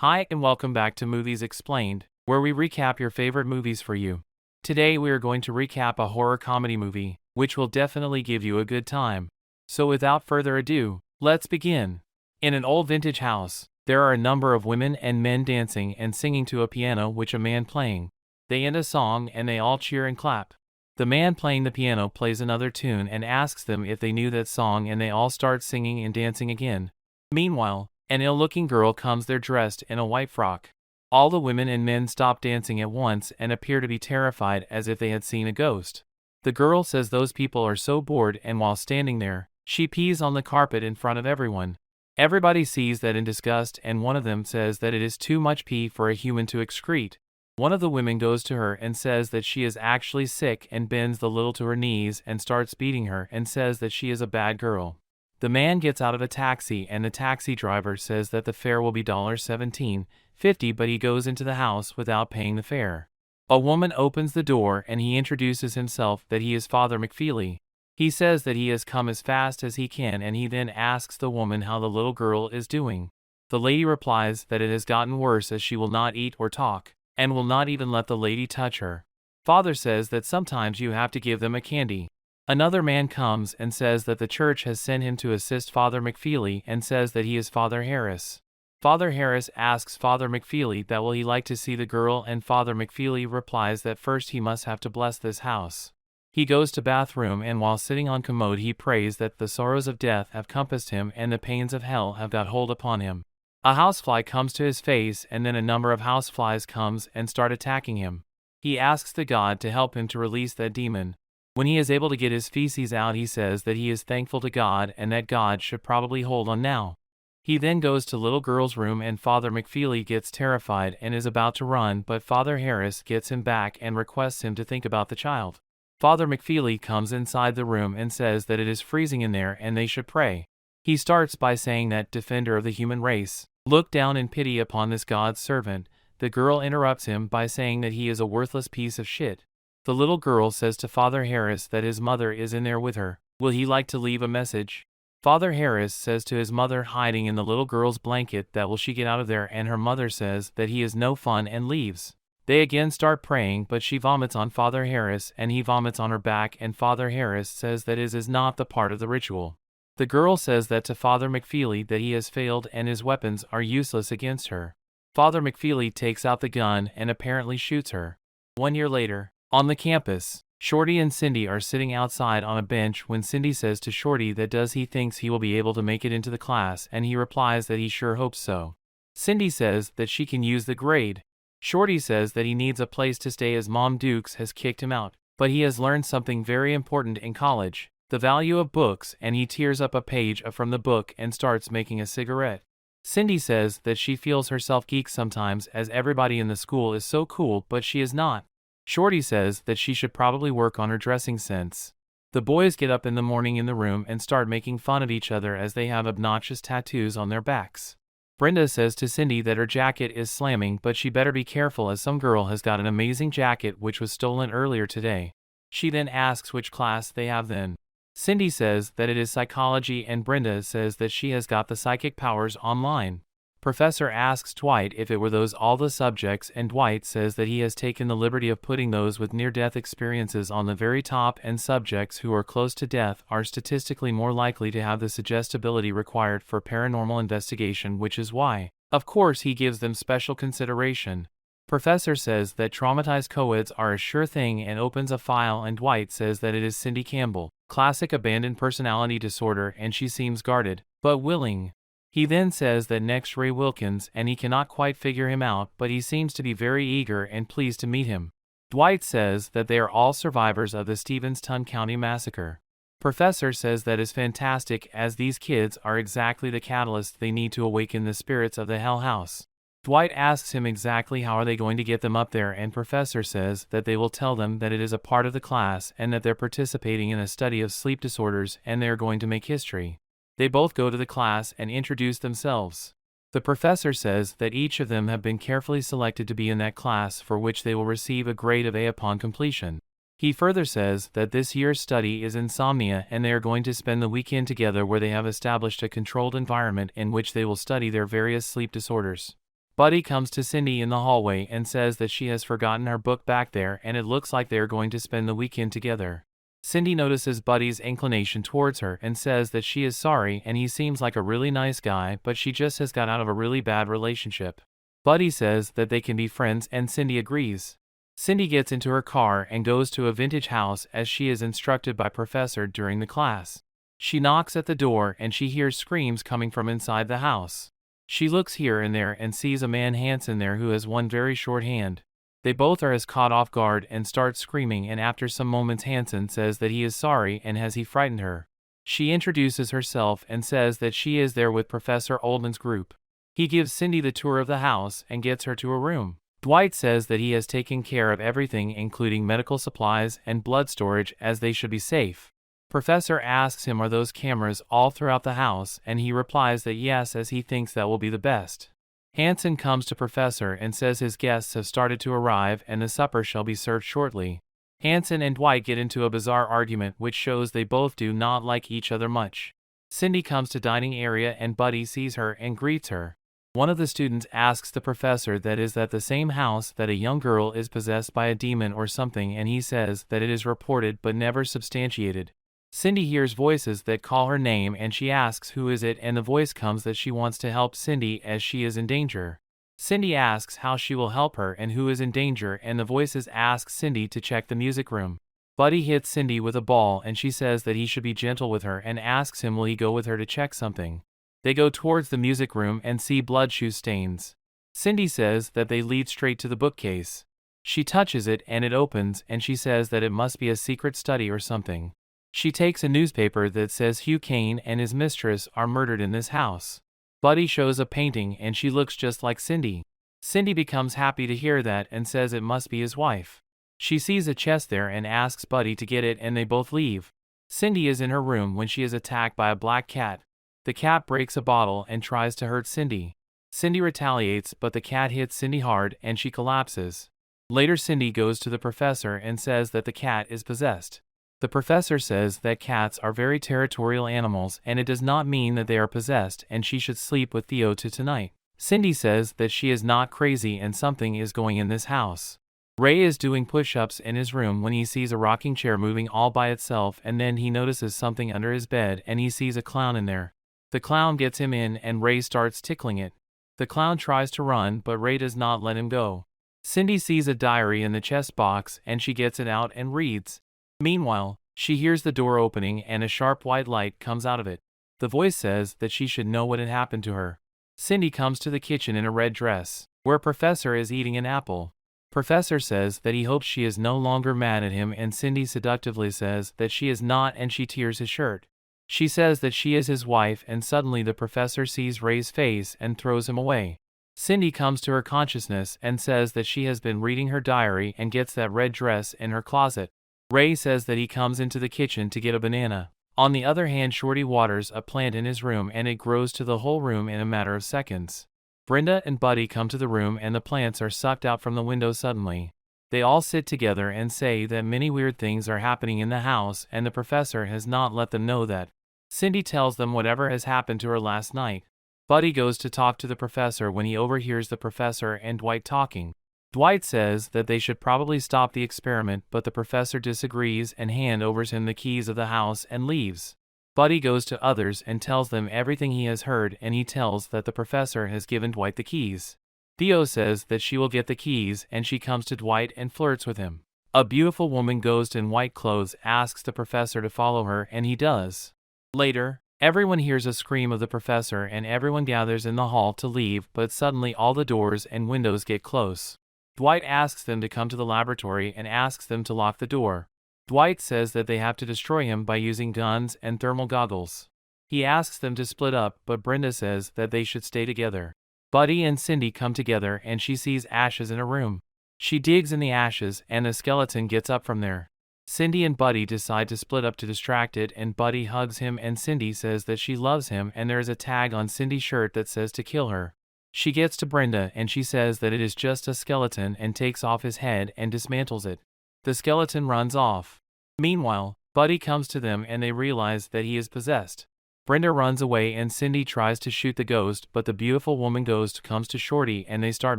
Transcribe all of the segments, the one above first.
Hi and welcome back to Movies Explained, where we recap your favorite movies for you. Today we are going to recap a horror comedy movie, which will definitely give you a good time. So without further ado, let's begin. In an old vintage house, there are a number of women and men dancing and singing to a piano which a man playing. They end a song and they all cheer and clap. The man playing the piano plays another tune and asks them if they knew that song and they all start singing and dancing again. Meanwhile, an ill-looking girl comes there dressed in a white frock. All the women and men stop dancing at once and appear to be terrified as if they had seen a ghost. The girl says those people are so bored, and while standing there, she pees on the carpet in front of everyone. Everybody sees that in disgust, and one of them says that it is too much pee for a human to excrete. One of the women goes to her and says that she is actually sick and bends the little to her knees and starts beating her and says that she is a bad girl. The man gets out of a taxi and the taxi driver says that the fare will be $17.50, but he goes into the house without paying the fare. A woman opens the door and he introduces himself that he is Father McFeely. He says that he has come as fast as he can, and he then asks the woman how the little girl is doing. The lady replies that it has gotten worse as she will not eat or talk, and will not even let the lady touch her. Father says that sometimes you have to give them a candy. Another man comes and says that the church has sent him to assist Father McFeely and says that he is Father Harris. Father Harris asks Father McFeely that will he like to see the girl, and Father McFeely replies that first he must have to bless this house. He goes to bathroom, and while sitting on commode he prays that the sorrows of death have compassed him and the pains of hell have got hold upon him. A housefly comes to his face, and then a number of houseflies comes and start attacking him. He asks the god to help him to release that demon. When he is able to get his feces out, he says that he is thankful to God and that God should probably hold on now. He then goes to little girl's room, and Father McFeely gets terrified and is about to run, but Father Harris gets him back and requests him to think about the child. Father McFeely comes inside the room and says that it is freezing in there and they should pray. He starts by saying that, defender of the human race, look down in pity upon this God's servant. The girl interrupts him by saying that he is a worthless piece of shit. The little girl says to Father Harris that his mother is in there with her. Will he like to leave a message? Father Harris says to his mother hiding in the little girl's blanket that will she get out of there, and her mother says that he is no fun and leaves. They again start praying, but she vomits on Father Harris and he vomits on her back, and Father Harris says that is not the part of the ritual. The girl says that to Father McFeely that he has failed and his weapons are useless against her. Father McFeely takes out the gun and apparently shoots her. 1 year later, on the campus, Shorty and Cindy are sitting outside on a bench when Cindy says to Shorty that does he thinks he will be able to make it into the class, and he replies that he sure hopes so. Cindy says that she can use the grade. Shorty says that he needs a place to stay as Mom Dukes has kicked him out, but he has learned something very important in college, the value of books, and he tears up a page from the book and starts making a cigarette. Cindy says that she feels herself geek sometimes as everybody in the school is so cool, but she is not. Shorty says that she should probably work on her dressing sense. The boys get up in the morning in the room and start making fun of each other as they have obnoxious tattoos on their backs. Brenda says to Cindy that her jacket is slamming, but she better be careful as some girl has got an amazing jacket which was stolen earlier today. She then asks which class they have then. Cindy says that it is psychology, and Brenda says that she has got the psychic powers online. Professor asks Dwight if it were those all the subjects, and Dwight says that he has taken the liberty of putting those with near-death experiences on the very top, and subjects who are close to death are statistically more likely to have the suggestibility required for paranormal investigation, which is why, of course, he gives them special consideration. Professor says that traumatized co-eds are a sure thing and opens a file, and Dwight says that it is Cindy Campbell, classic abandoned personality disorder, and she seems guarded, but willing. He then says that next Ray Wilkins, and he cannot quite figure him out, but he seems to be very eager and pleased to meet him. Dwight says that they are all survivors of the Stevenstown County massacre. Professor says that is fantastic, as these kids are exactly the catalyst they need to awaken the spirits of the Hell House. Dwight asks him exactly how are they going to get them up there, and Professor says that they will tell them that it is a part of the class and that they're participating in a study of sleep disorders and they are going to make history. They both go to the class and introduce themselves. The professor says that each of them have been carefully selected to be in that class, for which they will receive a grade of A upon completion. He further says that this year's study is insomnia, and they are going to spend the weekend together where they have established a controlled environment in which they will study their various sleep disorders. Buddy comes to Cindy in the hallway and says that she has forgotten her book back there and it looks like they are going to spend the weekend together. Cindy notices Buddy's inclination towards her and says that she is sorry and he seems like a really nice guy, but she just has got out of a really bad relationship. Buddy says that they can be friends and Cindy agrees. Cindy gets into her car and goes to a vintage house as she is instructed by Professor during the class. She knocks at the door and she hears screams coming from inside the house. She looks here and there and sees a man Hanson there who has one very short hand. They both are as caught off guard and start screaming, and after some moments Hanson says that he is sorry and has he frightened her. She introduces herself and says that she is there with Professor Oldman's group. He gives Cindy the tour of the house and gets her to a room. Dwight says that he has taken care of everything including medical supplies and blood storage as they should be safe. Professor asks him are those cameras all throughout the house and he replies that yes, as he thinks that will be the best. Hanson comes to Professor and says his guests have started to arrive and the supper shall be served shortly. Hanson and Dwight get into a bizarre argument which shows they both do not like each other much. Cindy comes to dining area and Buddy sees her and greets her. One of the students asks the professor that is that the same house that a young girl is possessed by a demon or something, and he says that it is reported but never substantiated. Cindy hears voices that call her name and she asks who is it, and the voice comes that she wants to help Cindy as she is in danger. Cindy asks how she will help her and who is in danger, and the voices ask Cindy to check the music room. Buddy hits Cindy with a ball and she says that he should be gentle with her and asks him will he go with her to check something. They go towards the music room and see blood shoe stains. Cindy says that they lead straight to the bookcase. She touches it and it opens and she says that it must be a secret study or something. She takes a newspaper that says Hugh Kane and his mistress are murdered in this house. Buddy shows a painting and she looks just like Cindy. Cindy becomes happy to hear that and says it must be his wife. She sees a chest there and asks Buddy to get it and they both leave. Cindy is in her room when she is attacked by a black cat. The cat breaks a bottle and tries to hurt Cindy. Cindy retaliates but the cat hits Cindy hard and she collapses. Later Cindy goes to the professor and says that the cat is possessed. The professor says that cats are very territorial animals and it does not mean that they are possessed and she should sleep with Theo tonight. Cindy says that she is not crazy and something is going in this house. Ray is doing push-ups in his room when he sees a rocking chair moving all by itself, and then he notices something under his bed and he sees a clown in there. The clown gets him in and Ray starts tickling it. The clown tries to run but Ray does not let him go. Cindy sees a diary in the chest box and she gets it out and reads. Meanwhile, she hears the door opening and a sharp white light comes out of it. The voice says that she should know what had happened to her. Cindy comes to the kitchen in a red dress, where Professor is eating an apple. Professor says that he hopes she is no longer mad at him and Cindy seductively says that she is not and she tears his shirt. She says that she is his wife and suddenly the professor sees Ray's face and throws him away. Cindy comes to her consciousness and says that she has been reading her diary and gets that red dress in her closet. Ray says that he comes into the kitchen to get a banana. On the other hand, Shorty waters a plant in his room and it grows to the whole room in a matter of seconds. Brenda and Buddy come to the room and the plants are sucked out from the window suddenly. They all sit together and say that many weird things are happening in the house and the professor has not let them know that. Cindy tells them whatever has happened to her last night. Buddy goes to talk to the professor when he overhears the professor and Dwight talking. Dwight says that they should probably stop the experiment, but the professor disagrees and hand overs him the keys of the house and leaves. Buddy goes to others and tells them everything he has heard and he tells that the professor has given Dwight the keys. Theo says that she will get the keys and she comes to Dwight and flirts with him. A beautiful woman ghost in white clothes asks the professor to follow her and he does. Later, everyone hears a scream of the professor and everyone gathers in the hall to leave, but suddenly all the doors and windows get close. Dwight asks them to come to the laboratory and asks them to lock the door. Dwight says that they have to destroy him by using guns and thermal goggles. He asks them to split up, but Brenda says that they should stay together. Buddy and Cindy come together and she sees ashes in a room. She digs in the ashes and a skeleton gets up from there. Cindy and Buddy decide to split up to distract it and Buddy hugs him and Cindy says that she loves him and there is a tag on Cindy's shirt that says to kill her. She gets to Brenda and she says that it is just a skeleton and takes off his head and dismantles it. The skeleton runs off. Meanwhile, Buddy comes to them and they realize that he is possessed. Brenda runs away and Cindy tries to shoot the ghost, but the beautiful woman ghost comes to Shorty and they start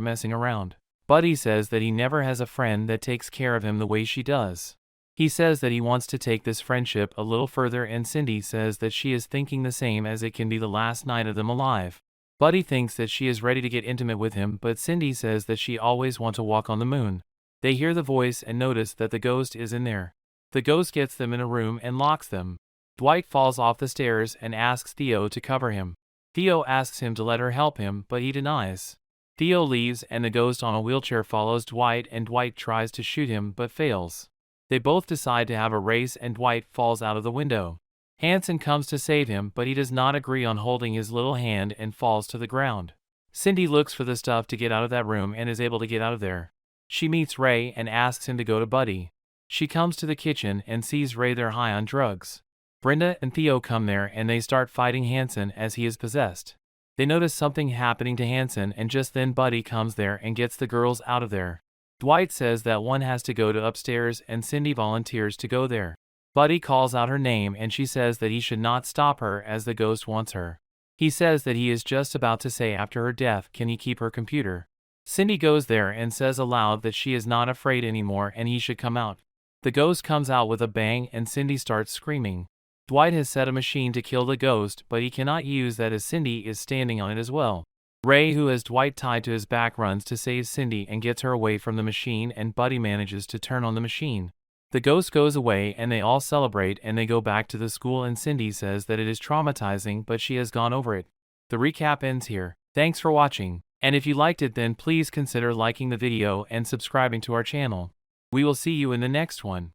messing around. Buddy says that he never has a friend that takes care of him the way she does. He says that he wants to take this friendship a little further and Cindy says that she is thinking the same, as it can be the last night of them alive. Buddy thinks that she is ready to get intimate with him, but Cindy says that she always wants to walk on the moon. They hear the voice and notice that the ghost is in there. The ghost gets them in a room and locks them. Dwight falls off the stairs and asks Theo to cover him. Theo asks him to let her help him, but he denies. Theo leaves and the ghost on a wheelchair follows Dwight and Dwight tries to shoot him but fails. They both decide to have a race and Dwight falls out of the window. Hanson comes to save him, but he does not agree on holding his little hand and falls to the ground. Cindy looks for the stuff to get out of that room and is able to get out of there. She meets Ray and asks him to go to Buddy. She comes to the kitchen and sees Ray there high on drugs. Brenda and Theo come there and they start fighting Hanson as he is possessed. They notice something happening to Hanson and just then Buddy comes there and gets the girls out of there. Dwight says that one has to go to upstairs and Cindy volunteers to go there. Buddy calls out her name and she says that he should not stop her as the ghost wants her. He says that he is just about to say after her death, can he keep her computer? Cindy goes there and says aloud that she is not afraid anymore and he should come out. The ghost comes out with a bang and Cindy starts screaming. Dwight has set a machine to kill the ghost, but he cannot use that as Cindy is standing on it as well. Ray, who has Dwight tied to his back, runs to save Cindy and gets her away from the machine, and Buddy manages to turn on the machine. The ghost goes away and they all celebrate and they go back to the school and Cindy says that it is traumatizing but she has gone over it. The recap ends here. Thanks for watching, and if you liked it then please consider liking the video and subscribing to our channel. We will see you in the next one.